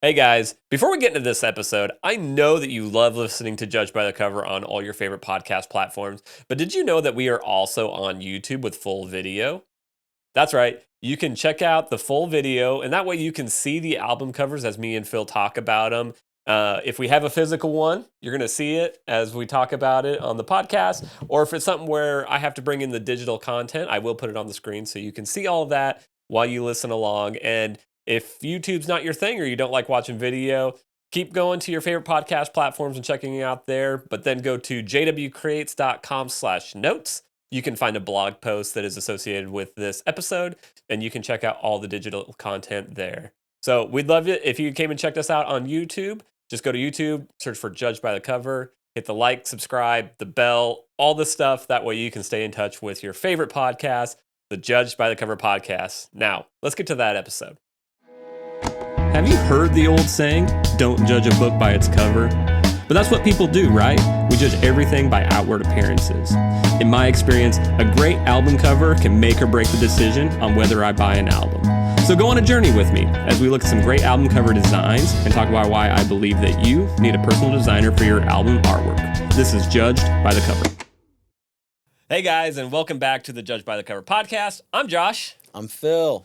Hey guys, before we get into this episode, I know that you love listening to Judge by the Cover on all your favorite podcast platforms, but did you know that we are also on YouTube with full video? That's right, you can check out the full video, and that way you can see the album covers as me and Phil talk about them. If we have a physical one, you're going to see it as we talk about it on the podcast, or if it's something where I have to bring in the digital content, I will put it on the screen so you can see all of that while you listen along. And if YouTube's not your thing or you don't like watching video, keep going to your favorite podcast platforms and checking it out there, but then go to jwcreates.com/notes. You can find a blog post that is associated with this episode, and you can check out all the digital content there. So we'd love it if you came and checked us out on YouTube. Just go to YouTube, search for Judge by the Cover, hit the like, subscribe, the bell, all the stuff. That way you can stay in touch with your favorite podcast, the Judge by the Cover podcast. Now, let's get to that episode. Have you heard the old saying, don't judge a book by its cover? But that's what people do, right? We judge everything by outward appearances. In my experience, a great album cover can make or break the decision on whether I buy an album. So go on a journey with me as we look at some great album cover designs and talk about why I believe that you need a personal designer for your album artwork. This is Judged by the Cover. Hey guys, and welcome back to the Judged by the Cover podcast. I'm Josh. I'm Phil.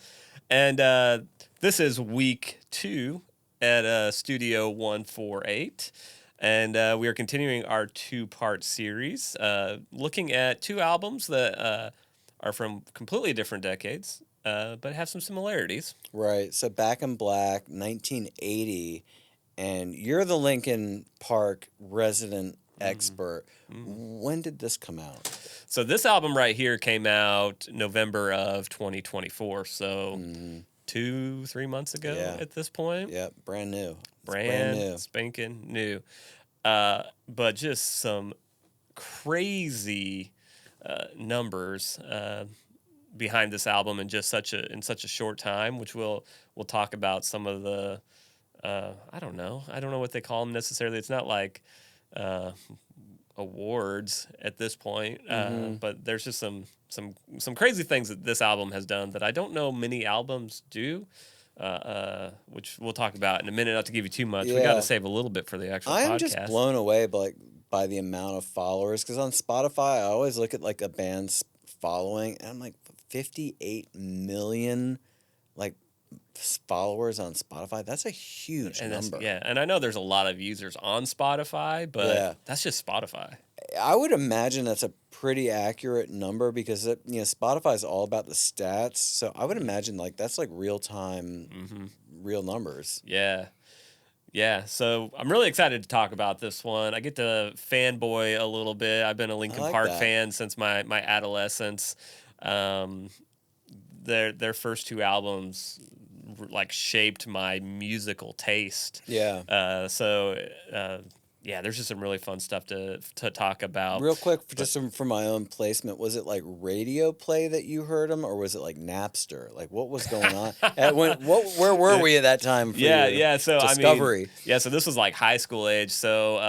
And this is week 2 at Studio 148. And we are continuing our 2-part series, looking at 2 albums that are from completely different decades, but have some similarities. Right. So Back in Black, 1980, and you're the Linkin Park resident expert. When did this come out? So this album right here came out November of 2024, so 2-3 months ago at this point. Yeah, brand new. Brand new. Spanking new. But just some crazy numbers behind this album in just such a short time, which we'll talk about some of the I don't know what they call them necessarily. It's not like awards at this point, but there's just some crazy things that this album has done that I don't know many albums do. Which we'll talk about in a minute. Not to give you too much, we got to save a little bit for the actual podcast. I'm just blown away by the amount of followers, because on Spotify I always look at like a band's following, and I'm like 58 million followers on Spotify. That's a huge number. Yeah, and I know there's a lot of users on Spotify, but that's just Spotify. I would imagine that's a pretty accurate number, because Spotify is all about the stats. So I would imagine that's real time, real numbers. Yeah. So I'm really excited to talk about this one. I get to fanboy a little bit. I've been a Linkin Park fan since my adolescence. Their first 2 albums shaped my musical taste. Yeah. Yeah, there's just some really fun stuff to talk about. Real quick, for my own placement, was it radio play that you heard them, or was it Napster? What was going on? Where were we at that time? For Yeah. So Discovery. So this was high school age. So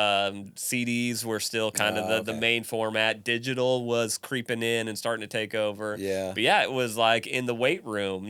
CDs were still kind of the main format. Digital was creeping in and starting to take over. Yeah. But yeah, it was in the weight room,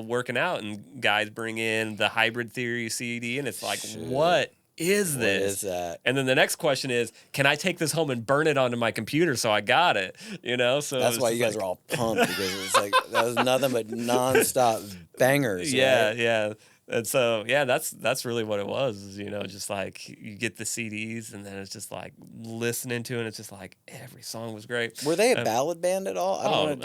working out, and guys bring in the Hybrid Theory CD, and it's what is this? What is that? And then the next question is, can I take this home and burn it onto my computer so I got it? So that's why you guys are all pumped, because it's that was nothing but nonstop bangers. Yeah. And so that's really what it was. Just you get the CDs, and then it's just listening to it, and it's just every song was great. Were they a ballad band at all?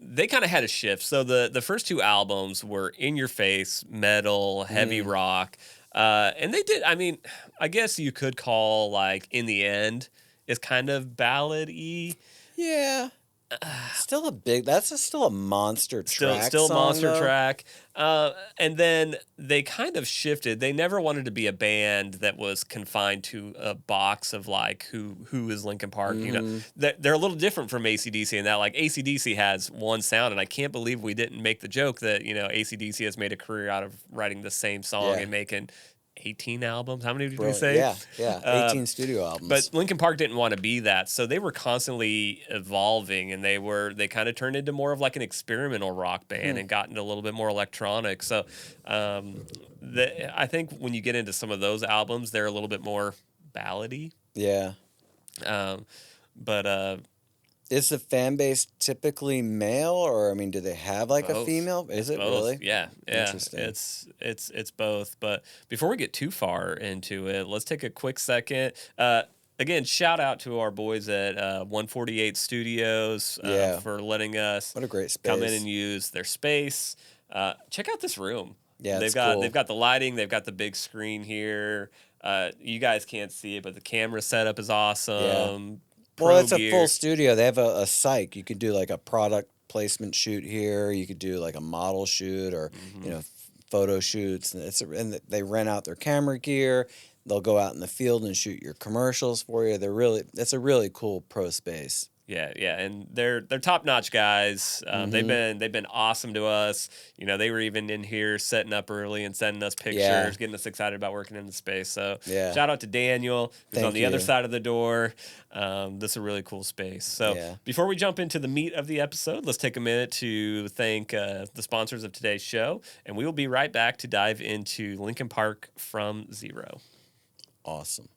They kind of had a shift. So the first 2 albums were in your face, metal, heavy rock. And they did, I guess you could call In the End is kind of ballad-y. Yeah. That's still a monster track. Still song, a monster though. track. And then they kind of shifted. They never wanted to be a band that was confined to a box of who is Linkin Park. They're a little different from AC/DC in that AC/DC has one sound, and I can't believe we didn't make the joke that AC/DC has made a career out of writing the same song and making 18 albums. How many did we Brilliant. say? Yeah. Uh, 18 studio but albums. Linkin Park didn't want to be that, so they were constantly evolving, and they kind of turned into more of like an experimental rock band Hmm. and got into a little bit more electronic. So, um, I think when you get into some of those albums, they're a little bit more ballady. Yeah. Um, but Is the fan base typically male, or I mean, do they have like a both. female? Is It's it both. really? Yeah, yeah. Interesting. It's both. But before we get too far into it, let's take a quick second. Again, shout out to our boys at 148 Studios Yeah. for letting us What a great come in space. and use their space. Check out this room. Yeah, They've it's got cool. they've got the lighting. They've got the big screen here. You guys can't see it, but the camera setup is Yeah. awesome. Well, Pro it's a full gear. studio. They have a psych. You could do like a product placement shoot here. You could do like a model shoot, or Hmm. photo shoots. And and they rent out their camera gear. They'll go out in the field and shoot your commercials for you. It's a really cool pro space. Yeah, yeah, and they're top notch guys. Mm-hmm. They've been awesome to us. You know, they were even in here setting up early and sending us Yeah. pictures, getting us excited about working in the space. So Yeah. shout out to Daniel, who's on Thank the other you. side of the door. This is a really cool space. So Yeah. before we jump into the meat of the episode, let's take a minute to thank the sponsors of today's show, and we will be right back to dive into Linkin Park from Zero. Awesome.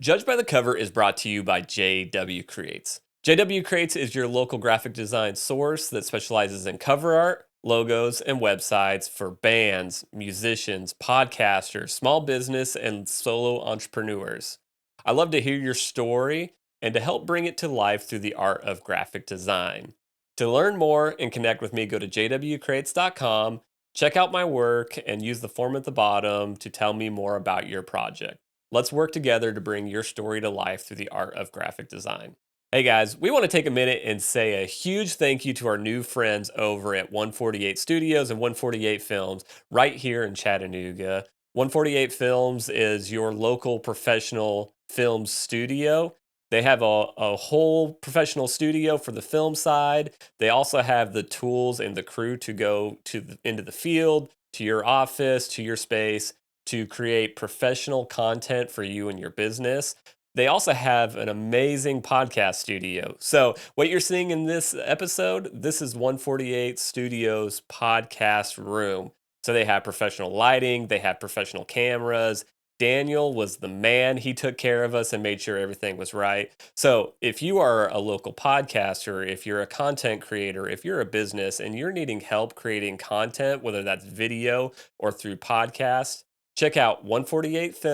Judged by the Cover is brought to you by JW Creates. JW Creates is your local graphic design source that specializes in cover art, logos, and websites for bands, musicians, podcasters, small business, and solo entrepreneurs. I love to hear your story and to help bring it to life through the art of graphic design. To learn more and connect with me, go to jwcreates.com, check out my work, and use the form at the bottom to tell me more about your project. Let's work together to bring your story to life through the art of graphic design. Hey guys, we want to take a minute and say a huge thank you to our new friends over at 148 Studios and 148 Films right here in Chattanooga. 148 Films is your local professional film studio. They have a whole professional studio for the film side. They also have the tools and the crew to go into the field, to your office, to your space, to create professional content for you and your business. They also have an amazing podcast studio. So, what you're seeing in this episode, this is 148 Studios podcast room. So, they have professional lighting, they have professional cameras. Daniel was the man. He took care of us and made sure everything was right. So, if you are a local podcaster, if you're a content creator, if you're a business and you're needing help creating content, whether that's video or through podcasts, check out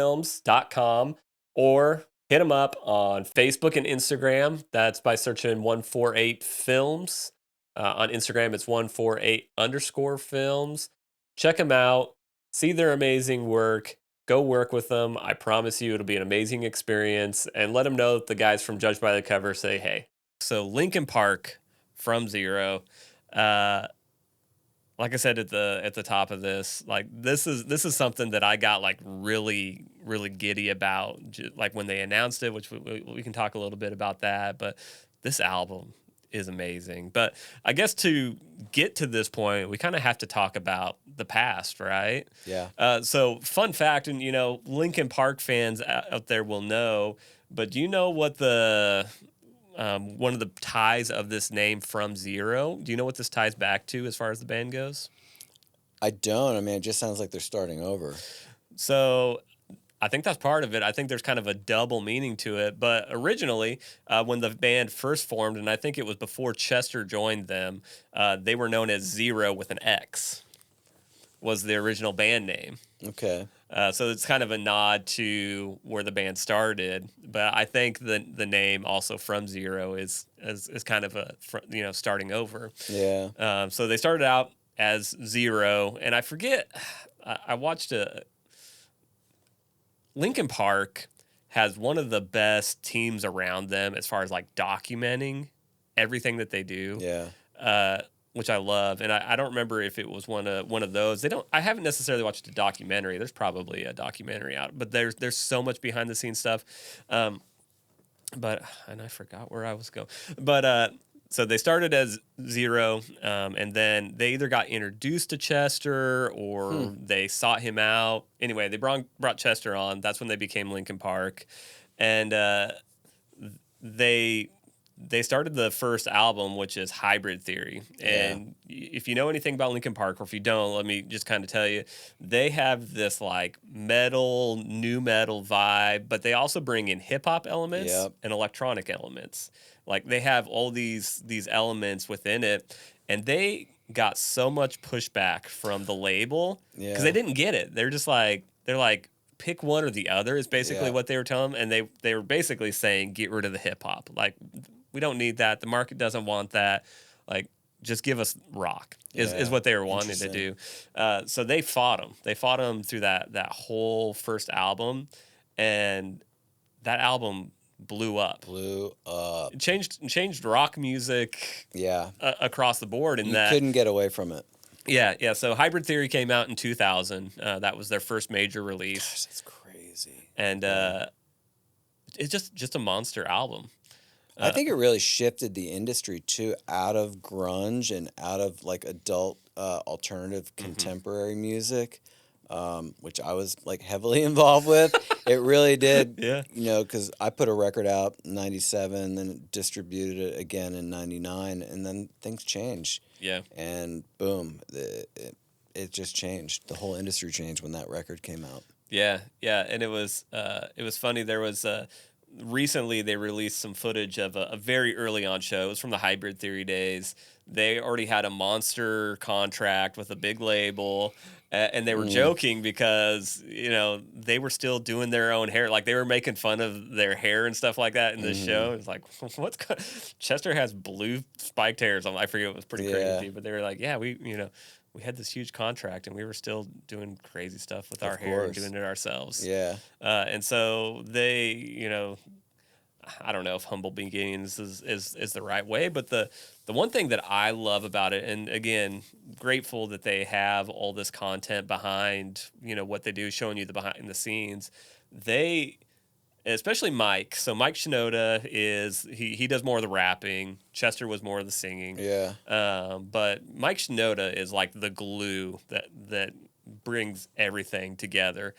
148films.com or hit them up on Facebook and Instagram. That's by searching 148 Films. On Instagram, it's 148 underscore films. Check them out. See their amazing work. Go work with them. I promise you it'll be an amazing experience. And let them know that the guys from Judged by the Cover say hey. So, Linkin Park from Zero. Uh, like I said at the top of this, like this is something that I got like really giddy about, like when they announced it, which we can talk a little bit about that. But this album is amazing. But I guess to get to this point, we kind of have to talk about the past, right? Yeah. So fun fact, and Linkin Park fans out there will know. But do you know what the one of the ties of this name from Zero? Do you know what this ties back to as far as the band goes? I don't. I mean, it just sounds like they're starting over. So I think that's part of it. I think there's kind of a double meaning to it. But originally, when the band first formed, and I think it was before Chester joined them, they were known as Zero with an X, was the original band name. Okay. So it's kind of a nod to where the band started, but I think the name also from Zero is kind of starting over. Yeah. So they started out as Zero, and I forget. I watched Linkin Park has one of the best teams around them as far as like documenting everything that they do. Yeah. Which I love, and I don't remember if it was one of those. They don't. I haven't necessarily watched a documentary. There's probably a documentary out, but there's so much behind the scenes stuff. But and I forgot where I was going. But so they started as Zero, and then they either got introduced to Chester Hmm. or they sought him out. Anyway, they brought Chester on. That's when they became Linkin Park, and they they started the first album, which is Hybrid Theory. Yeah. And if you know anything about Linkin Park, or if you don't, let me just kind of tell you, they have this like metal, new metal vibe, but they also bring in hip hop elements Yep. and electronic elements. Like they have all these elements within it, and they got so much pushback from the label because they Yeah. didn't get it. They're like pick one or the other is basically Yeah. what they were telling them, and they were basically saying get rid of the hip hop. Like we don't need that. The market doesn't want that. Like just give us rock is Yeah. what they were wanting to Interesting. do. So they fought them. They fought them through that whole first album, and that album blew up. Blew up. It changed rock music Yeah. across the board. In You that, couldn't get away from it. yeah. So Hybrid Theory came out in 2000. That was their first major release, Gosh, that's crazy. and Yeah. it's just a monster album. I think it really shifted the industry too, out of grunge and out of like adult alternative contemporary music, which I was like heavily involved with. It really did, Yeah, because I put a record out in '97, then distributed it again in '99, and then things changed, yeah. and boom, it just changed. The whole industry changed when that record came out. Yeah, and it was funny. There was recently they released some footage of a very early on show. It was from the Hybrid Theory days. They already had a monster contract with a big label, and they were Mm, joking because they were still doing their own hair. Like they were making fun of their hair and stuff like that in this hmm. show. It's like Chester has blue spiked hairs. I forget. It was pretty Yeah, crazy, but they were like, yeah, we had this huge contract and we were still doing crazy stuff with our of hair and course. doing it ourselves. Yeah. And so they, I don't know if humble beginnings is the right way, but the one thing that I love about it, and again, grateful that they have all this content behind, what they do, showing you the behind the scenes. They, especially Mike. So Mike Shinoda he does more of the rapping. Chester was more of the singing. Yeah. But Mike Shinoda is like the glue that brings everything together.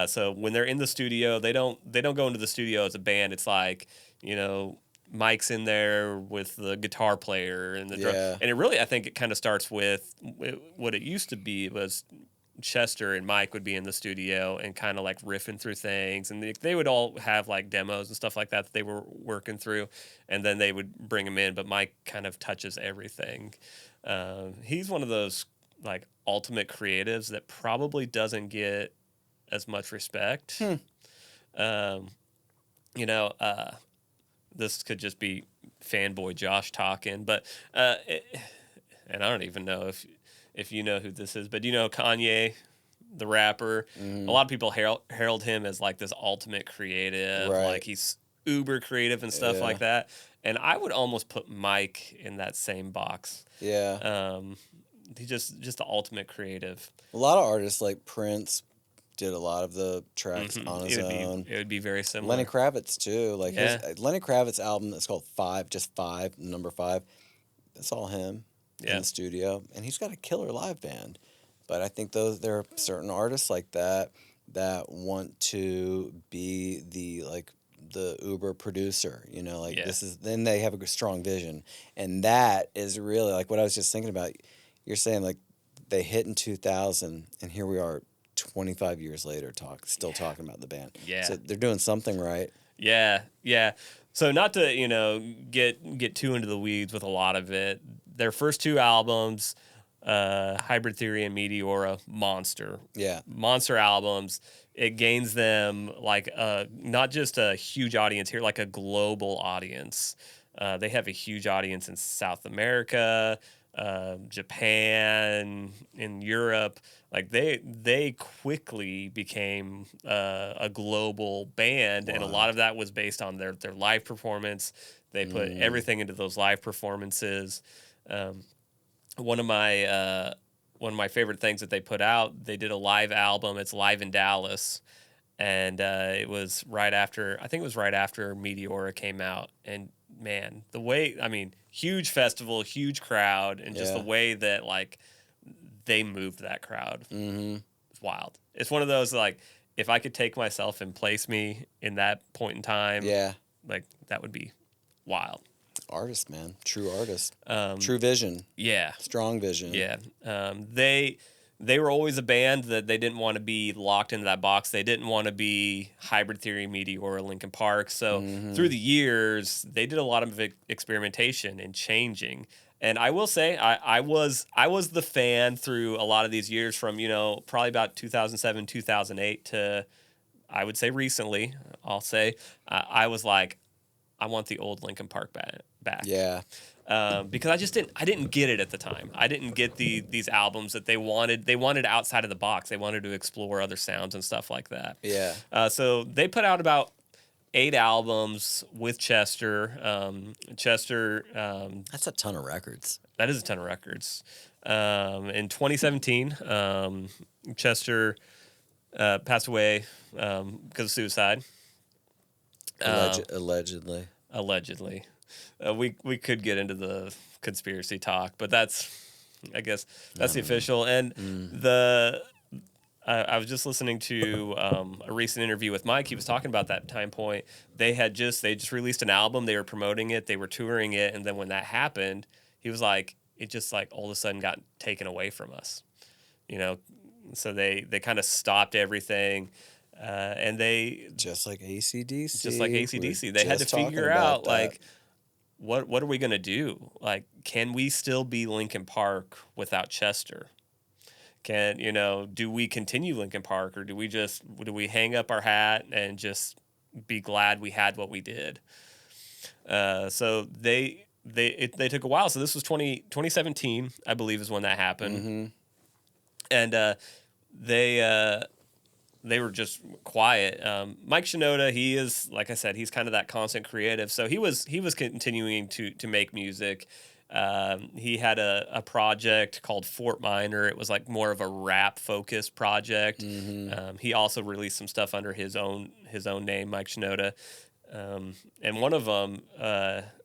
So when they're in the studio, they don't go into the studio as a band. It's like Mike's in there with the guitar player and the drum, Yeah. and it really I think it kind of starts with what it used to be was Chester and Mike would be in the studio and kind of like riffing through things, and they would all have like demos and stuff like that they were working through, and then they would bring them in. But Mike kind of touches everything. He's one of those like ultimate creatives that probably doesn't get as much respect. Hmm. Um, you know, uh, this could just be fanboy Josh talking, but and I don't even know if you know who this is, but Kanye, the rapper. A Mm, lot of people herald him as like this ultimate creative, right. like he's uber creative and stuff Yeah. like that. And I would almost put Mike in that same box. Yeah. Um, he's just the ultimate creative. A lot of artists like Prince did a lot of the tracks on It his would be own. it would be very Lenny similar. Kravitz too. Like his Yeah, Lenny Kravitz album that's called Five, just five, number five. That's all him in yeah, the studio, and he's got a killer live band. But I think there are certain artists like that that want to be the Uber producer. Like yeah, this is then they have a strong vision, and that is really like what I was just thinking about. You're saying like they hit in 2000, and here we are 25 years later still yeah, talking about the band. yeah. So they're doing something right. Yeah. So not to, get too into the weeds with a lot of it. Their first two albums, Hybrid Theory and Meteora, Yeah. monster albums. It gains them like not just a huge audience here, like a global audience. They have a huge audience in South America, Japan, in Europe. Like they quickly became a global band, and a Wow. lot of that was based on their live performance. They put Mm, everything into those live performances. Um, one of my one of my favorite things that they put out, they did a live album. It's live in Dallas, and it was right after I think it was right after Meteora came out, and man, the way, I mean, huge festival, huge crowd, and just the Yeah. way that like they moved that crowd Mm-hmm. is wild. It's one of those like, if I could take myself and place me in that point in time, Yeah. like that would be wild. Artist, man. True artist. Um, True vision. yeah, Strong vision. yeah. They were always a band that they didn't want to be locked into that box. They didn't want to be Hybrid Theory, Meteor, or Linkin Park. So Mm-hmm. through the years, they did a lot of experimentation and changing. And I will say, I was the fan through a lot of these years from, you know, probably about 2007, 2008 to, I would say recently, I'll say, I was like, I want the old Linkin Park back. Yeah. Because I didn't get it at the time. I didn't get these albums that they wanted. They wanted outside of the box. They wanted to explore other sounds and stuff like that. Yeah. So they put out about 8 albums with Chester. That's a ton of records. That is a ton of records. In 2017, Chester passed away because of suicide. Allegedly. Allegedly. We could get into the conspiracy talk, but I guess that's the official. And I was just listening to a recent interview with Mike. He was talking about that time point. They just released an album. They were promoting it. They were touring it. And then when that happened, he was like, it just like all of a sudden got taken away from us, you know? So they kind of stopped everything. And they Just like AC/DC. just like AC/DC, they had to figure out like, what are we gonna do? Like, can we still be Linkin Park without Chester? Do we continue Linkin Park, or do we hang up our hat and just be glad we had what we did? So they took a while. So this was 2017, I believe, is when that happened. Mm-hmm. And they were just quiet. Mike Shinoda, he is, like I said, he's kind of that constant creative. So he was continuing to make music. He had a project called Fort Minor. It was like more of a rap focused project. Mm-hmm. He also released some stuff under his own name, Mike Shinoda. And one of them,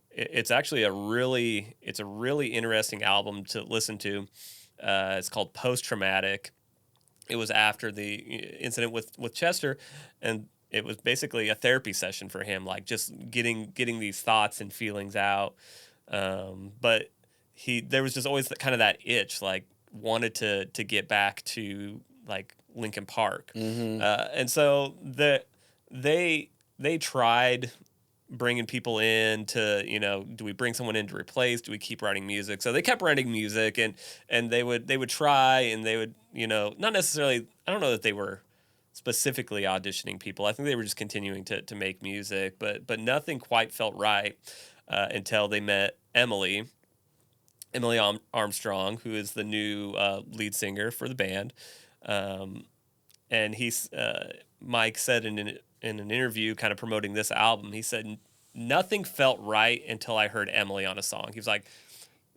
it's actually a really interesting album to listen to. It's called Post Traumatic. It was after the incident with Chester, and it was basically a therapy session for him, like just getting these thoughts and feelings out. But there was just always kind of that itch, like wanted to get back to like Linkin Park. Mm-hmm. And so they tried bringing people in to, do we bring someone in to replace? Do we keep writing music? So they kept writing music, and they would try, and they would, not necessarily, I don't know that they were specifically auditioning people. I think they were just continuing to make music, but nothing quite felt right until they met Emily Armstrong, who is the new lead singer for the band. And Mike said in an interview kind of promoting this album, he said, nothing felt right until I heard Emily on a song. He was like,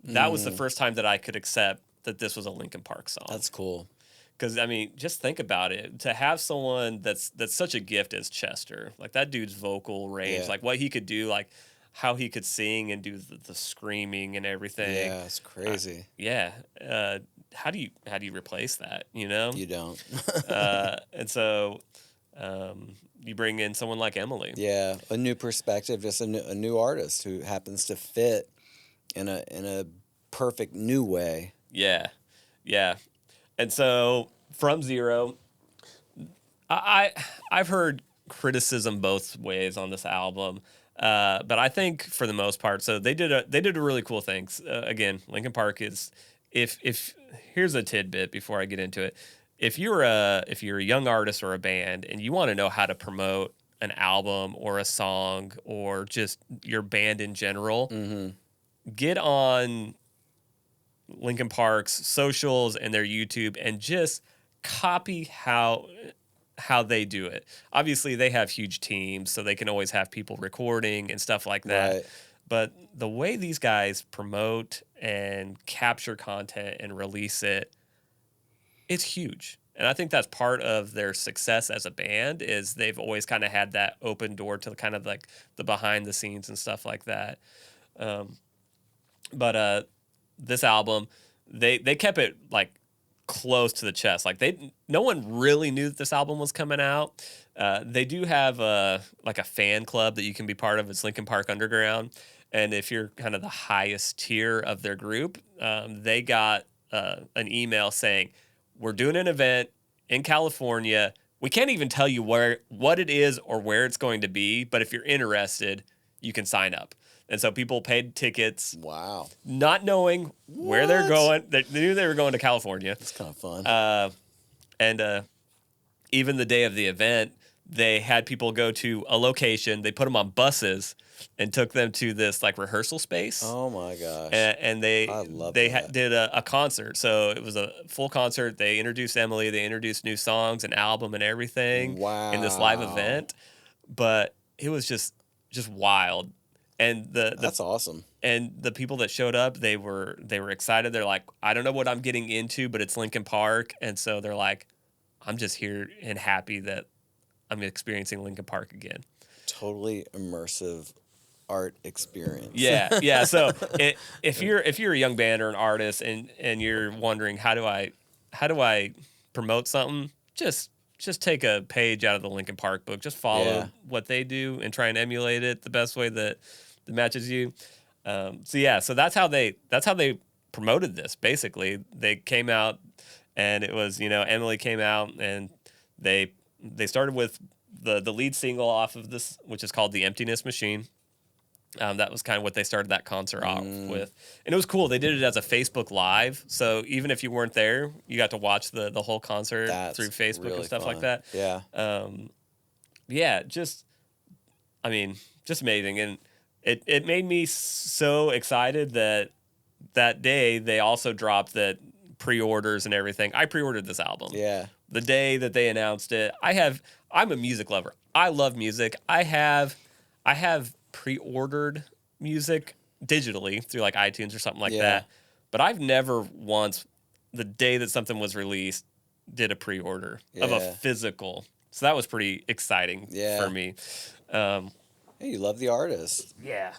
that was the first time that I could accept that this was a Linkin Park song. That's cool. Because, I mean, just think about it. To have someone that's such a gift as Chester, like that dude's vocal range, like what he could do, like how he could sing and do the screaming and everything. Yeah, it's crazy. How do you replace that, You don't. And so you bring in someone like Emily. Yeah, a new perspective, just a new artist who happens to fit in a perfect new way. Yeah. And so from Zero, I've heard criticism both ways on this album, but I think for the most part, so they did a really cool thing. Again, Linkin Park is if here's a tidbit before I get into it. If you're a young artist or a band and you want to know how to promote an album or a song or just your band in general, get on Linkin Park's socials and their YouTube and just copy how they do it. Obviously, they have huge teams, so they can always have people recording and stuff like that. Right. But the way these guys promote and capture content and release it, it's huge. And I think that's part of their success as a band is they've always kind of had that open door to kind of like the behind the scenes and stuff like that. Um, but this album, they kept it like close to the chest. Like no one really knew that this album was coming out. They do have like a fan club that you can be part of. It's Linkin Park Underground, and if you're kind of the highest tier of their group, they got an email saying, "We're doing an event in California. We can't even tell you what it is or where it's going to be, but if you're interested, you can sign up." And so people paid tickets, Wow. not knowing where they're going. They knew they were going to California. It's kind of fun. And even the day of the event, they had people go to a location. They put them on buses and took them to this like rehearsal space. Oh my gosh. And they I love they that. did a concert. So it was a full concert. They introduced Emily. They introduced new songs, an album, and everything in this live event. But it was just wild. And that's awesome. And the people that showed up, they were excited. They're like, I don't know what I'm getting into, but it's Linkin Park, and so they're like, I'm just here and happy that I'm experiencing Linkin Park again. Totally immersive art experience. Yeah, yeah. So if you're a young band or an artist and you're wondering how do I promote something, just take a page out of the Linkin Park book. Just follow what they do and try and emulate it the best way that matches you. So that's how they promoted this. Basically, they came out and it was Emily came out and they started with the lead single off of this, which is called "The Emptiness Machine." That was kind of what they started that concert off with, and it was cool. They did it as a Facebook Live, so even if you weren't there, you got to watch the whole concert through Facebook really and stuff fun. like that. Yeah. Just amazing, and it made me so excited that day they also dropped that pre-orders and everything. I pre-ordered this album. Yeah. The day that they announced it, I'm a music lover. I love music. I have pre-ordered music digitally through like iTunes or something like that. But I've never once, the day that something was released, did a pre-order of a physical. So that was pretty exciting for me. Hey, you love the artist. Yeah.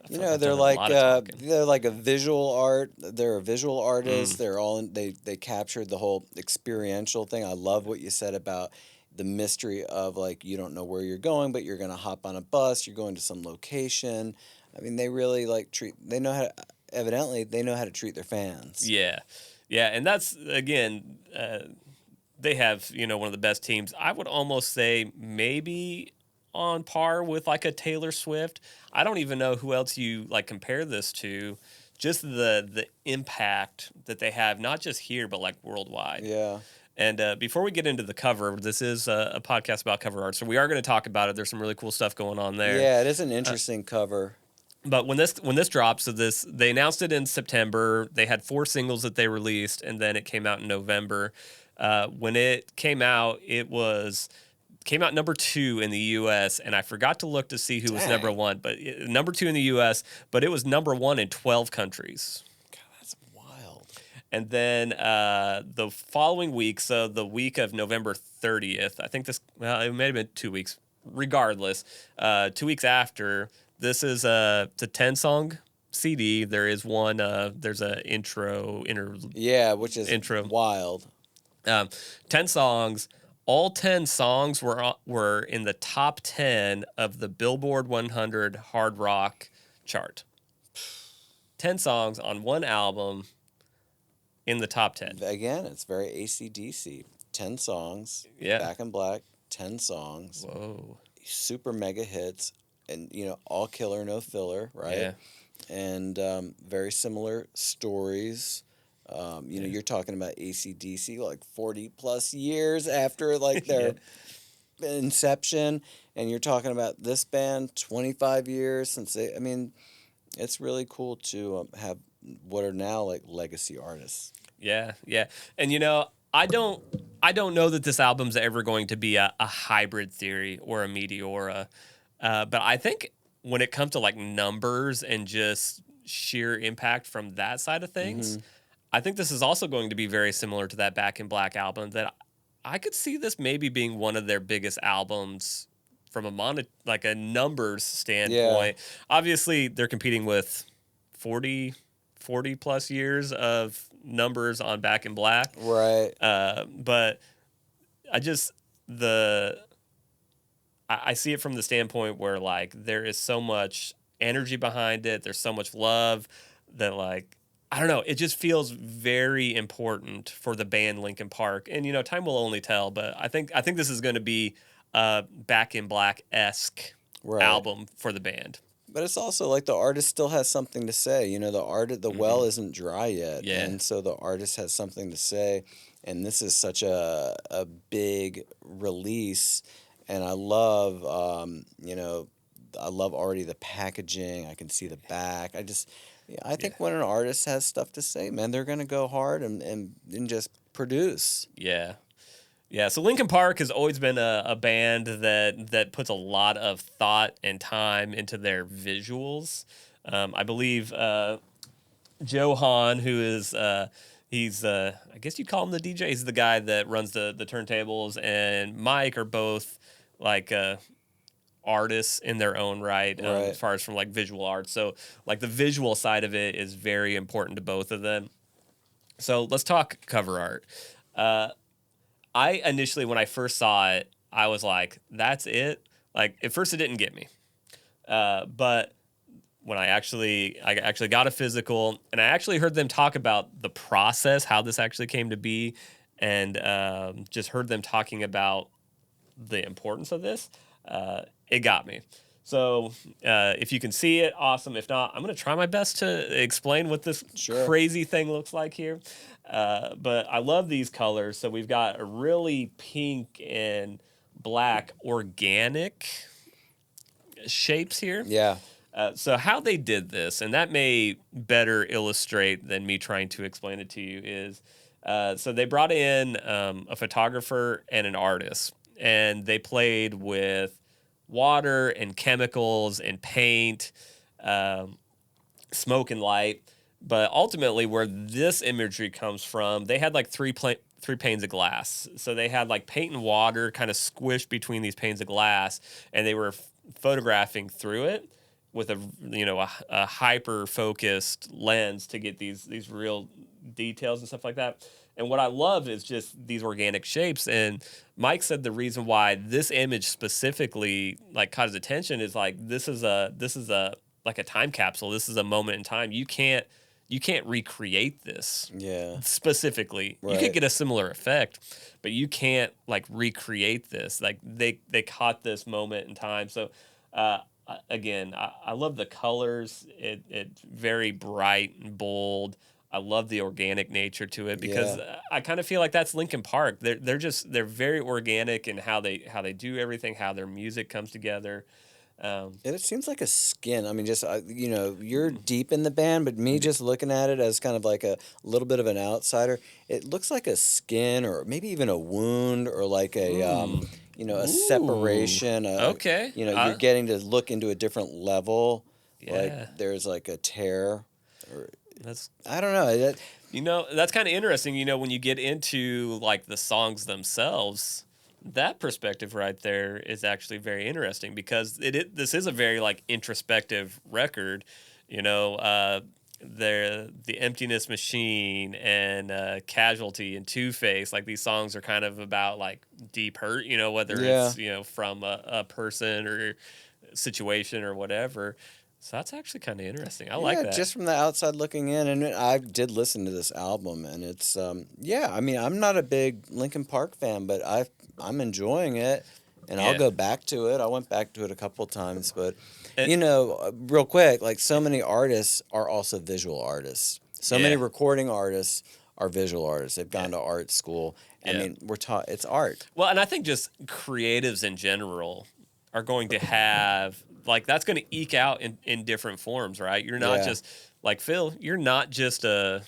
They're like a visual art. They're a visual artist. They captured the whole experiential thing. I love what you said about the mystery of like you don't know where you're going, but you're gonna hop on a bus. You're going to some location. I mean, they really they know how to treat their fans. Yeah, and that's again, they have one of the best teams. I would almost say maybe on par with like a Taylor Swift. I don't even know who else you like compare this to. Just the impact that they have, not just here but like worldwide. Yeah. And before we get into the cover, this is a podcast about cover art, so we are going to talk about it. There's some really cool stuff going on there. Yeah, it is an interesting cover. But when this dropped, so they announced it in September. They had 4 singles that they released, and then it came out in November. When it came out, came out number 2 in the U.S., and I forgot to look to see who was number 1, but number 2 in the U.S., but it was number 1 in 12 countries. God, that's wild. And then the following week, so the week of November 30th, I think it may have been 2 weeks. Regardless, 2 weeks after, this is it's a 10-song CD. There is one. There's a intro. Yeah, which is wild. 10 songs. All 10 songs were in the top 10 of the Billboard 100 hard rock chart. 10 songs on one album in the top 10. Again, it's very AC/DC. 10 songs. Yeah. Back in Black. 10 songs. Whoa. Super mega hits, and all killer, no filler, right? Yeah. And very similar stories. You're talking about AC/DC like 40 plus years after like their inception, and you're talking about this band 25 years since they. I mean, it's really cool to have what are now like legacy artists. Yeah, and I don't know that this album's ever going to be a hybrid theory or a Meteora, but I think when it comes to like numbers and just sheer impact from that side of things, I think this is also going to be very similar to that Back in Black album. That I could see this maybe being one of their biggest albums from like a numbers Yeah, standpoint. Obviously, they're competing with 40, 40 plus years of numbers on Back in Black. right. But I just the I see it from the standpoint where like there is so much energy behind it. There's so much love that like I don't know. It just feels very important for the band Linkin Park, and time will only tell. But I think this is going to be a Back in Black esque Right. album for the band. But it's also like the artist still has something to say. The well Hmm. isn't dry yet, Yeah, and so the artist has something to say. And this is such a big release, and I love already the packaging. I can see the back. Yeah, I yeah, think when an artist has stuff to say, man, they're gonna go hard and just produce. yeah. Yeah, so Linkin Park has always been a band that puts a lot of thought and time into their visuals. I believe Joe Hahn, who is he's I guess you'd call him the DJ. He's the guy that runs the turntables, and Mike are both like artists in their own right, as Right. far as from like visual art. So like the visual side of it is very important to both of them. So let's talk cover art. Uh, I initially, when I first saw it, I was like, "That's it." Like at first, it didn't get me, but when I actually got a physical, and I actually heard them talk about the process, how this actually came to be, and just heard them talking about the importance of this. It got me. So if you can see it, awesome. If not, I'm going to try my best to explain what this Sure. crazy thing looks like here. But I love these colors. So we've got a really pink and black organic shapes here. Yeah. So how they did this, and that may better illustrate than me trying to explain it to you, is so they brought in a photographer and an artist, and they played with water and chemicals and paint, um, smoke and light. But ultimately, where this imagery comes from, they had like three panes of glass. So they had like paint and water kind of squished between these panes of glass, and they were photographing through it with a hyper focused lens to get these real details and stuff like that. And what I love is just these organic shapes. And Mike said the reason why this image specifically like caught his attention is like this is a like a time capsule. This is a moment in time. You can't recreate this Yeah. specifically. You could Right. get a similar effect, but you can't like recreate this. Like they caught this moment in time. So again, I love the colors. It's very bright and bold. I love the organic nature to it because Yeah. I kind of feel like that's Linkin Park. They're very organic in how they do everything, how their music comes together. Um, And it seems like a skin. I mean, you're deep in the band, but me just looking at it as kind of like a little bit of an outsider, it looks like a skin or maybe even a wound or like mm, a ooh, separation. okay. You're getting to look into a different level. Like Yeah, there's like a tear, or that's I don't know. that's kind of interesting. When you get into like the songs themselves, that perspective right there is actually very interesting because this is a very like introspective record. The emptiness machine and casualty and two face, like these songs are kind of about like deep hurt. Whether Yeah. it's from a person or situation or whatever. So that's actually kind of interesting. I like Yeah, that. just from the outside looking in, and I did listen to this album, and it's yeah. I mean, I'm not a big Linkin Park fan, but I'm enjoying it, and I'll Yeah. go back to it. I went back to it a couple times, but And, real quick, like so many artists are also visual artists. So many yeah. recording artists are visual artists. They've Yeah. gone to art school. I Yeah. mean, we're taught it's art. Well, and I think just creatives in general are going to have like that's going to eke out in different forms, right? You're not Yeah, just like Phil. You're not just a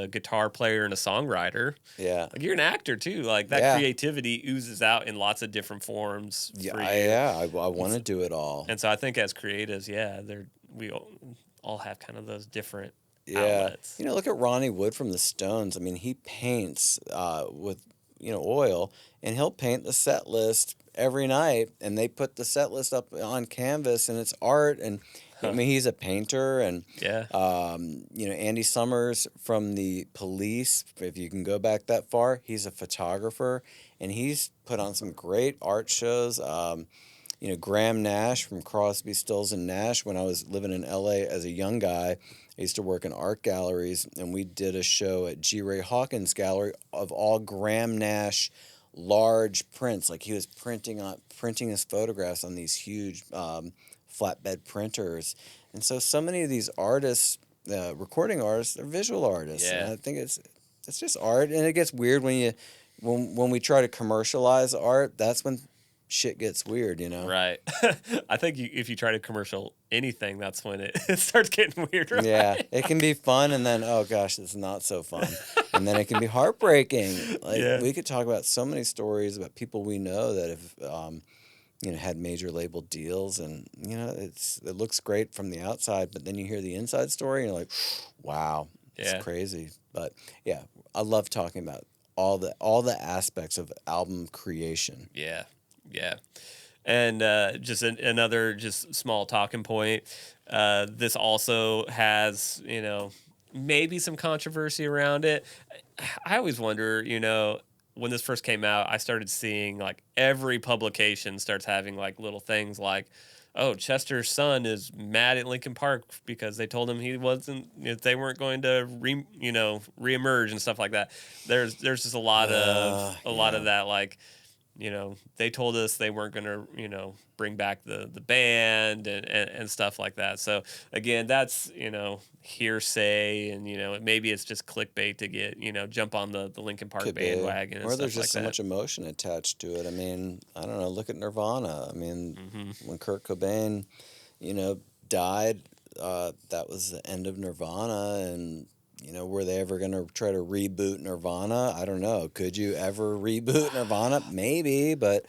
guitar player and a songwriter. yeah, Like you're an actor too. Like that yeah, creativity oozes out in lots of different forms yeah. for you. I And want to so, do it all. and so I think as creatives, yeah, we all have kind of those different Yeah. outlets. Look at Ronnie Wood from the Stones. I mean, he paints with, oil, and he'll paint the set list every night, and they put the set list up on canvas, and it's art. And I Huh. mean, he's a painter. And Yeah. Andy Summers from the Police, if you can go back that far, he's a photographer, and he's put on some great art shows. Graham Nash from Crosby, Stills and Nash. When I was living in LA as a young guy, I used to work in art galleries, and we did a show at G. Ray Hawkins Gallery of all Graham Nash large prints. Like, he was printing his photographs on these huge flatbed printers. And so many of these artists, recording artists, they're visual artists, and Yeah. I think it's just art. And it gets weird when we try to commercialize art. That's when shit gets weird. Right. I think if you try to commercial anything, that's when it starts getting weird, Yeah, right? it can be fun, and then, oh gosh, it's not so fun. And then it can be heartbreaking. Like, Yeah. we could talk about so many stories about people we know that have had major label deals, and it looks great from the outside, but then you hear the inside story and you're like, wow, it's Yeah. crazy. But yeah, I love talking about all the aspects of album creation. Yeah. Yeah. And just another just small talking point. This also has, maybe some controversy around it. I always wonder, when this first came out, I started seeing like every publication starts having like little things like, oh, Chester's son is mad at Linkin Park because they told him he wasn't, if they weren't going to reemerge and stuff like that. There's just a lot Yeah. of that, like, they told us they weren't going to, bring back the band and stuff like that. So again, that's, hearsay, and, maybe it's just clickbait to get, jump on the Linkin Park Could be. bandwagon and Or there's stuff like just so that. much emotion attached to it. I mean, I don't know. Look at Nirvana. I mean, Hmm. when Kurt Cobain, died, that was the end of Nirvana. And, were they ever going to try to reboot Nirvana? I don't know. Could you ever reboot Nirvana? Maybe, but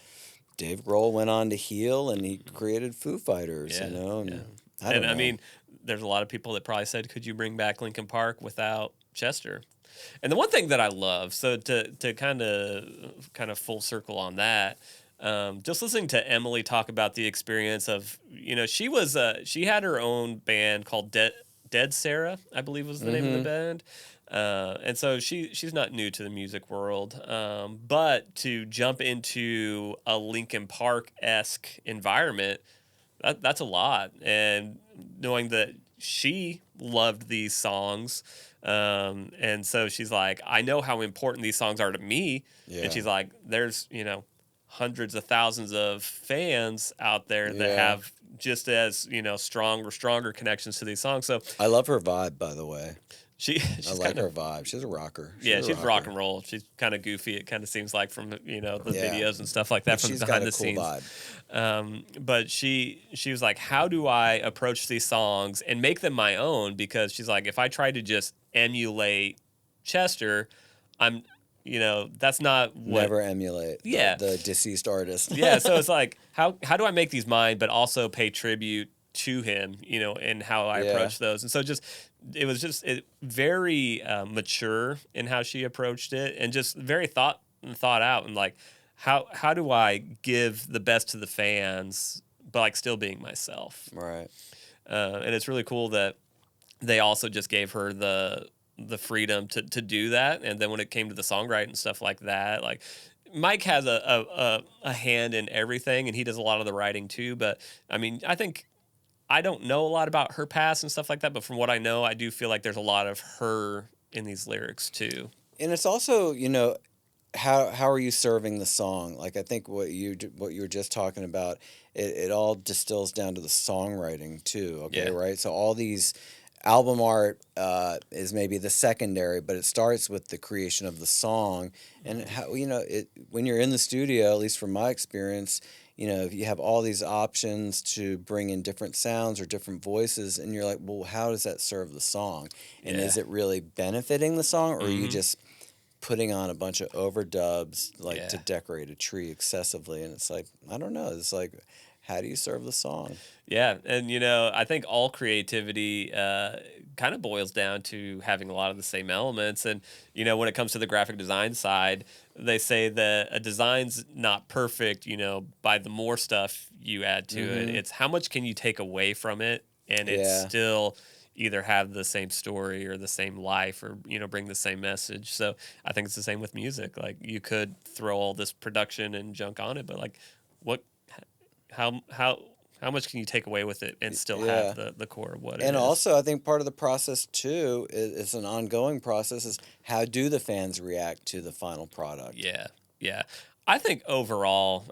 Dave Grohl went on to heal, and he created Foo Fighters, Yeah. Yeah. and I And don't I know. mean, there's a lot of people that probably said, could you bring back Linkin Park without Chester? And the one thing that I love, so to kind of full circle on that, just listening to Emily talk about the experience of, she had her own band called Dead Sarah, I believe was the name of the Mm-hmm. band. And so she's not new to the music world, but to jump into a Linkin Park esque environment, that's a lot. And knowing that she loved these songs, and so she's like, I know how important these songs are to me. Yeah. And she's like, there's, hundreds of thousands of fans out there that Yeah. have just as, stronger connections to these songs. So I love her vibe, by the way. I like kind her of, vibe. She's a rocker. yeah, a she's rock rocker. and roll. She's kind of goofy. It kind of seems like from, the Yeah. videos and stuff like that But from she's got behind a the cool scenes. vibe. But she was like, how do I approach these songs and make them my own? Because she's like, if I try to just emulate Chester, I'm, that's not what. Never emulate Yeah. the deceased artist. Yeah. So it's like, how do I make these mine, but also pay tribute to him, and how I Yeah. approach those. And so it was just very mature in how she approached it, and just very thought out, and like, how do I give the best to the fans, but like still being myself. Right. And it's really cool that they also just gave her the freedom to do that. And then when it came to the songwriting and stuff like that, like, Mike has a hand in everything, and he does a lot of the writing too. But I mean, I don't know a lot about her past and stuff like that, but from what I know, I do feel like there's a lot of her in these lyrics too. And it's also, how are you serving the song? Like, I think what you were just talking about, it all distills down to the songwriting too. Okay, Yeah. right. So all these album art is maybe the secondary, but it starts with the creation of the song. And how when you're in the studio, at least from my experience, you have all these options to bring in different sounds or different voices, and you're like, well, how does that serve the song? And Yeah. is it really benefiting the song, or are you Mhm. just putting on a bunch of overdubs, like, Yeah. to decorate a tree excessively? And it's like, I don't know. It's like, how do you serve the song? Yeah, and I think all creativity kind of boils down to having a lot of the same elements. And when it comes to the graphic design side, they say that a design's not perfect. By the more stuff you add to it, Mm-hmm. it's how much can you take away from it, and it's Yeah. still either have the same story or the same life or bring the same message. So I think it's the same with music. Like you could throw all this production and junk on it, but like what how how much can you take away with it and still have Yeah. the core of what it And is? also, I think part of the process too is an ongoing process. Is how do the fans react to the final product? Yeah, yeah. I think overall,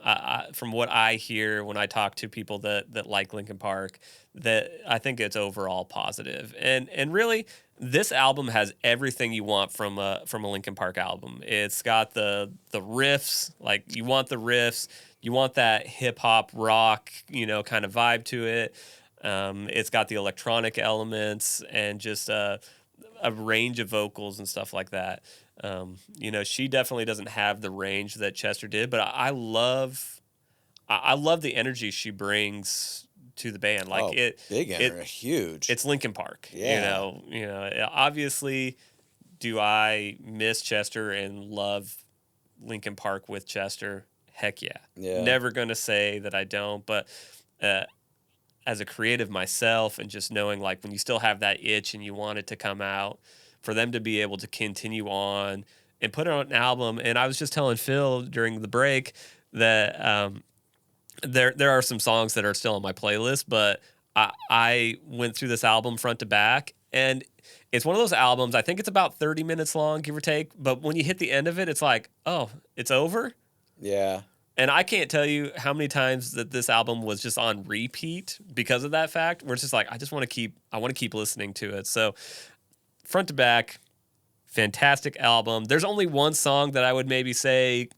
from what I hear when I talk to people that like Linkin Park, that I think it's overall positive. And really, this album has everything you want from a Linkin Park album. It's got the riffs, like you want the riffs, you want that hip hop rock, kind of vibe to it. It's got the electronic elements and just a range of vocals and stuff like that. She definitely doesn't have the range that Chester did, but I love the energy she brings to the band. Like Oh, big it enter, huge. it's Linkin Park. Yeah. Obviously, do I miss Chester and love Linkin Park with Chester? Heck yeah. Yeah. Never gonna say that I don't, but uh, as a creative myself and just knowing like when you still have that itch and you want it to come out, for them to be able to continue on and put it on an album. And I was just telling Phil during the break that there are some songs that are still on my playlist, but I went through this album front to back, and it's one of those albums. I think it's about 30 minutes long, give or take. But when you hit the end of it, it's like, oh, it's over. Yeah. And I can't tell you how many times that this album was just on repeat because of that fact. Where it's just like I want to keep listening to it. So front to back, fantastic album. There's only one song that I would maybe say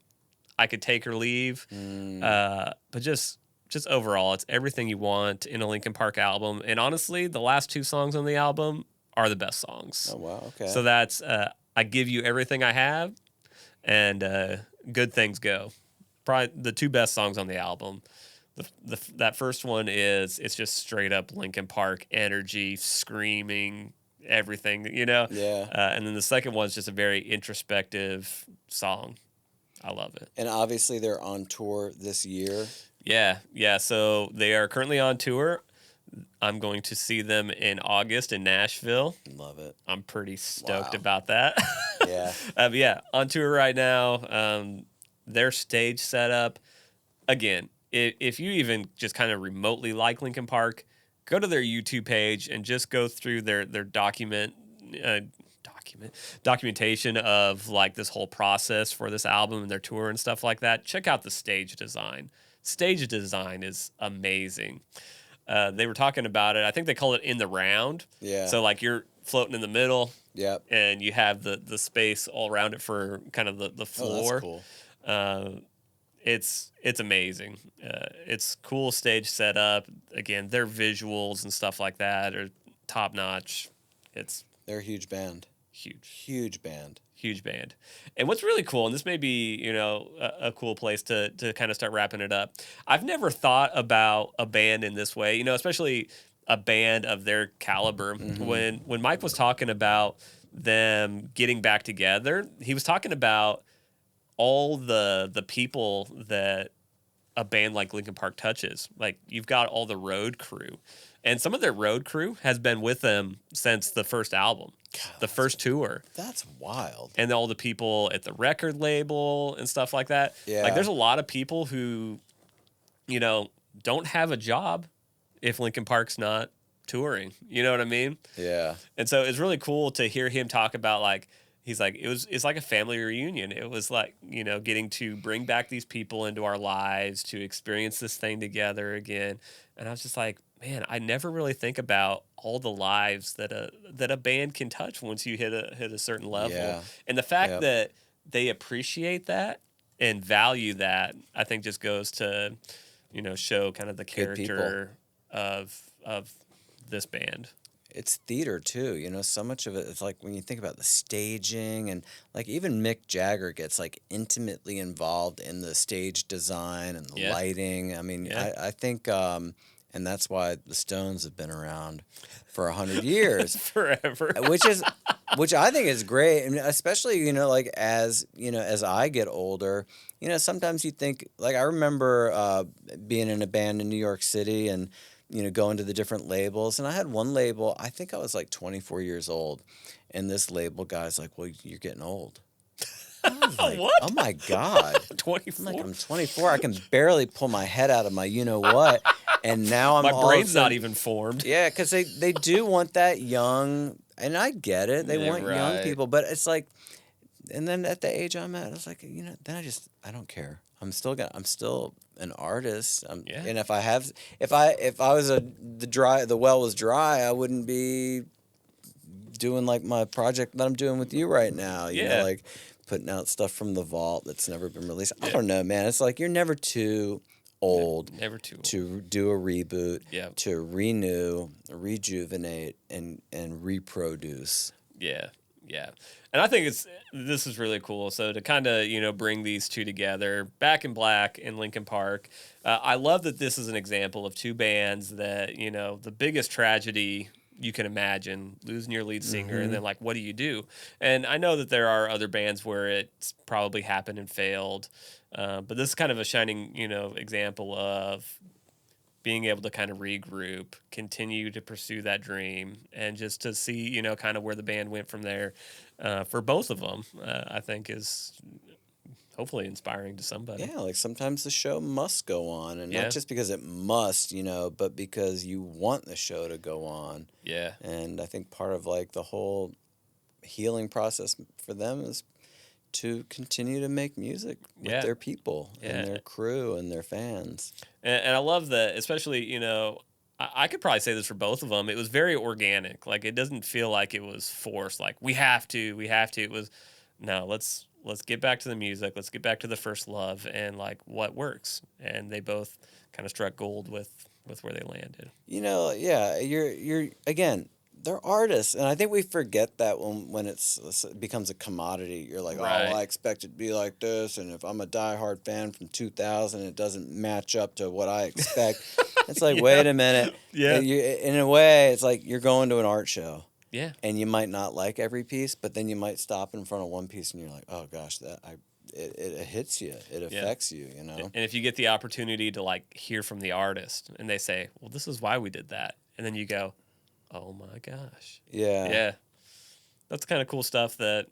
I could take or leave, Mm. but just overall, it's everything you want in a Linkin Park album. And honestly, the last two songs on the album are the best songs. Oh wow. So Okay. that's I Give You Everything I Have and Good Things Go. Probably the two best songs on the album. That first one it's just straight up Linkin Park energy, screaming, everything. Yeah. And then the second one's just a very introspective song. I love it. And obviously they're on tour this year. Yeah, yeah. So they are currently on tour. I'm going to see them in August in Nashville. Love it. I'm pretty stoked Wow. about that. Yeah. But yeah, on tour right now. Their stage setup, again, if you even just kind of remotely like Linkin Park, go to their YouTube page and just go through their uh, documentation of like this whole process for this album and their tour and stuff like that. Check out the stage design. Stage design is amazing. They were talking about it. I think they call it in the round. Yeah. So like you're floating in the middle Yep. and you have the space all around it for kind of the Oh, floor. that's cool. Uh, it's amazing. It's cool stage setup. Again, their visuals and stuff like that are top notch. It's They're a huge band. huge, Huge band. huge band. And what's really cool, and this may be a cool place to kind of start wrapping it up. I've never thought about a band in this way. Especially a band of their caliber. Mm-hmm. When Mike was talking about them getting back together, he was talking about all the people that a band like Linkin Park touches. Like you've got all the road crew, and some of their road crew has been with them since the first album, God, the first tour, That's wild. and all the people at the record label and stuff like that. Yeah. Like there's a lot of people who, don't have a job if Linkin Park's not touring. You know what I mean? Yeah. And so it's really cool to hear him talk about like he's like it's like a family reunion. It was like, getting to bring back these people into our lives to experience this thing together again. And I was just like, man, I never really think about all the lives that a band can touch once you hit a certain level. Yeah. And the fact Yep. that they appreciate that and value that, I think just goes to, show kind of the Good people. character of this band. it's theater too, so much of it is like when you think about the staging and like even Mick Jagger gets like intimately involved in the stage design and the Yeah. lighting. I mean, Yeah. I think, and that's why the Stones have been around for 100 years, Forever. which I think is great. And especially, like as I get older, sometimes you think, like I remember being in a band in New York City and, going to the different labels. And I had one label, I think I was like 24 years old. And this label guy's like, well, you're getting old. I was like, What? oh my God. 24. I'm like, I'm 24. I can barely pull my head out of my what. And now I'm My all of a brain's not sudden, even formed. yeah, because they do want that young, and I get it. They Yeah, want young right. people, but it's like, and then at the age I'm at, it's like, then I don't care. I'm still an artist. Yeah. And if I was the well was dry, I wouldn't be doing like my project that I'm doing with you right now. Yeah. Like putting out stuff from the vault that's never been released. I Yeah. don't know, man. It's like you're never too old Never too old. to do a reboot, Yeah. to renew, rejuvenate, and reproduce. Yeah. Yeah. And I think this is really cool. So to kind of, bring these two together, Back in Black and Linkin Park, I love that this is an example of two bands that, the biggest tragedy you can imagine, losing your lead singer, and then like, what do you do? And I know that there are other bands where it's probably happened and failed, but this is kind of a shining, example of being able to kind of regroup, continue to pursue that dream, and just to see, kind of where the band went from there for both of them, I think is hopefully inspiring to somebody. Yeah, like sometimes the show must go on, and Yeah. not just because it must, but because you want the show to go on. Yeah. And I think part of like the whole healing process for them is to continue to make music with Yeah. their people Yeah. and their crew and their fans. And I love that, especially, I could probably say this for both of them. It was very organic. Like, it doesn't feel like it was forced. Like, we have to. It was, no, let's get back to the music. Let's get back to the first love and like what works. And they both kind of struck gold with where they landed. Yeah, you're again, they're artists, and I think we forget that when it becomes a commodity. You're like, Right. oh, well, I expect it to be like this, and if I'm a diehard fan from 2000, it doesn't match up to what I expect. It's like, Yeah. wait a minute. Yeah. In a way, it's like you're going to an art show. Yeah. And you might not like every piece, but then you might stop in front of one piece, and you're like, oh gosh, it hits you, it affects you, And if you get the opportunity to like hear from the artist and they say, well, this is why we did that. And then you go, oh my gosh. Yeah. Yeah. That's kind of cool stuff that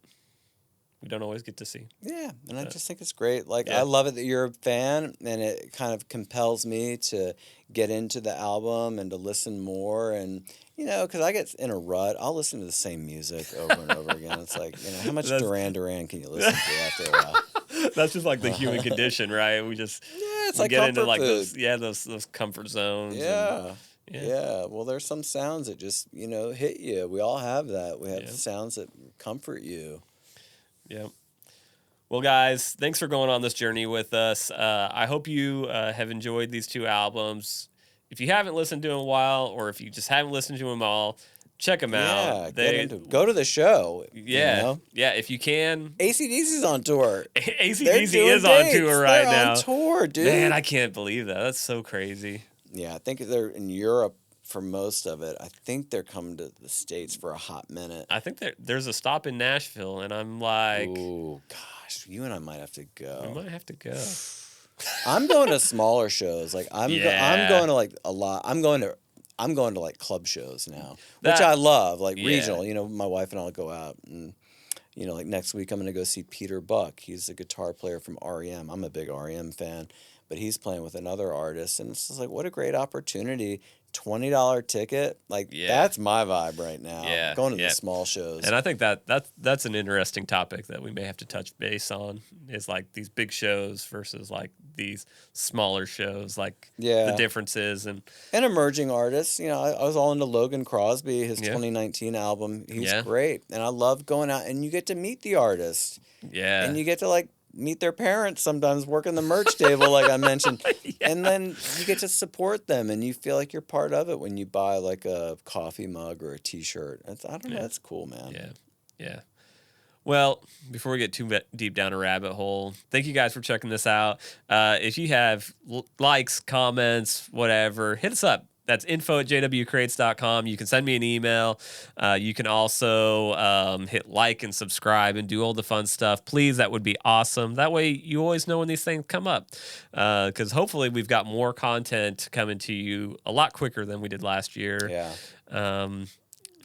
we don't always get to see. Yeah, and I just think it's great. Like, Yeah. I love it that you're a fan, and it kind of compels me to get into the album and to listen more. And, because I get in a rut, I'll listen to the same music over and over again. It's like, how much Duran Duran can you listen to after a while? That's just like the human condition, right? We just It's we like get into comfort like food. those comfort zones. Yeah. and- Yeah. Well, there's some sounds that just, hit you. We all have that. We have Yeah. sounds that comfort you. Yep. Well, guys, thanks for going on this journey with us. I hope you have enjoyed these two albums. If you haven't listened to them in a while, or if you just haven't listened to them all, check them Yeah. out. Go to the show. Yeah, yeah. If you can, AC/DC's on tour. They're AC/DC doing is on dates. tour right They're now. on tour, dude. Man, I can't believe that. That's so crazy. Yeah, I think they're in Europe for most of it. I think they're coming to the States for a hot minute. I think there's a stop in Nashville, and I'm like, Ooh, gosh, you and I might have to we go. might have to go. I'm going to smaller shows. Like I'm Yeah. going to like a lot. I'm going to like club shows now, which That- I love, like Yeah. regional. My wife and I'll go out and like next week I'm going to go see Peter Buck. He's a guitar player from REM. I'm a big REM fan, but he's playing with another artist, and it's just like, what a great opportunity. $20 ticket, like Yeah. that's my vibe right now. Yeah, Going to yeah. the small shows. And I think that's an interesting topic that we may have to touch base on, is like these big shows versus like these smaller shows, like Yeah. the differences. And emerging artists, I was all into Logan Crosby, his Yeah. 2019 album. He's Yeah. great, and I love going out and you get to meet the artist. yeah, And you get to like meet their parents sometimes, working the merch table, like I mentioned. Yeah. And then you get to support them, and you feel like you're part of it when you buy like a coffee mug or a T-shirt. I don't know, that's cool, man. Yeah. Yeah. Well, before we get too deep down a rabbit hole, thank you guys for checking this out. If you have likes, comments, whatever, hit us up. That's info@jwcrates.com. You can send me an email. You can also hit like and subscribe and do all the fun stuff. Please, that would be awesome. That way you always know when these things come up. Because hopefully we've got more content coming to you a lot quicker than we did last year. Yeah.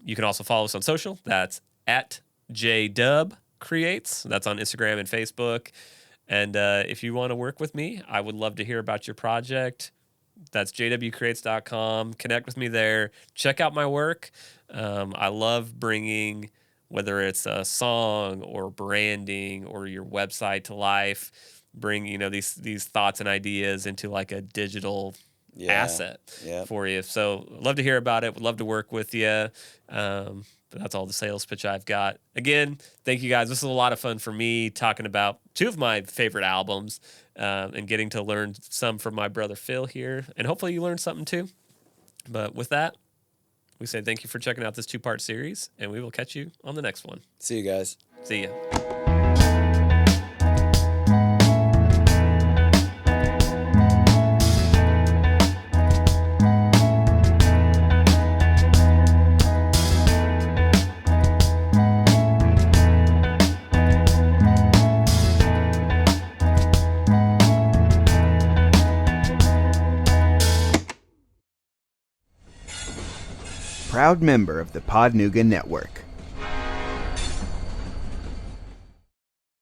You can also follow us on social. That's at JDub Creates. That's on Instagram and Facebook. And if you want to work with me, I would love to hear about your project. That's jwcreates.com. Connect with me there. Check out my work. I love bringing, whether it's a song or branding or your website to life, bring these thoughts and ideas into like a digital asset for you. So love to hear about it. Would love to work with you. But that's all the sales pitch I've got. Again, thank you guys. This is a lot of fun for me talking about two of my favorite albums and getting to learn some from my brother Phil here. And hopefully you learned something too. But with that, we say thank you for checking out this 2-part series, and we will catch you on the next one. See you guys. See ya. Proud member of the Podnuga Network.